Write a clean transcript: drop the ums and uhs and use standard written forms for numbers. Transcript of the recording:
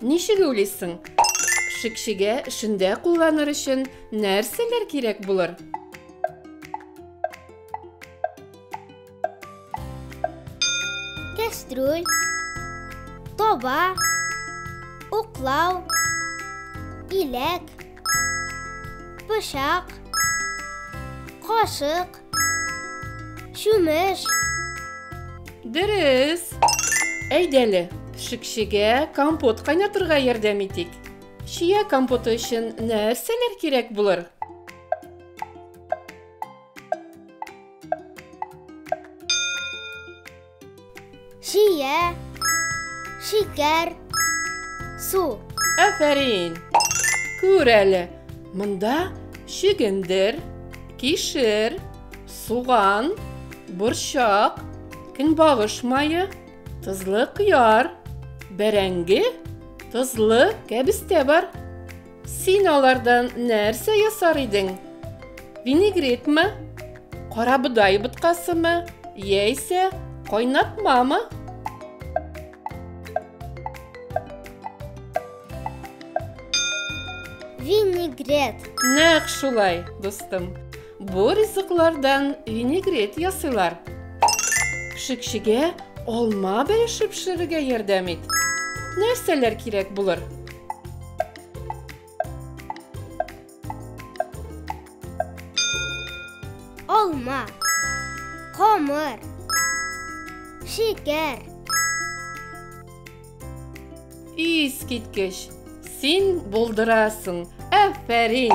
Ничек уйлыйсың? Пешекчегә эшендә кулланыр өчен нәрсәләр кирәк булыр? Кастрюль, тоба, уклау, иләк, пышак, кашык, чүмеч. Дөрес. Әйдәле, пешекчегә компот кайнатырга ярдәм итик. Чия компоты өчен нәрсәләр кирәк булыр? Шия, шикәр, су. Афәрин. Күр әле. Монда чөгендер, кишер, суган, борчак, көнбагыш майы, тозлы кыяр, бәрәңге, тозлы кәбестә бар. Син алардан нәрсә ясар идең? Винегретме? Карабыдай боткасымы? Яисә кайнатмамы? Винегрет. Нәкъ шулай, дустым. Бу ризыклардан винегрет ясыйлар. Пешекчегә алма бәрешеп пешерергә ярдәм ит. Нәрсәләр кирәк булыр? Алма, камыр, шикәр. Искиткеч, син булдырасың. Афәрин.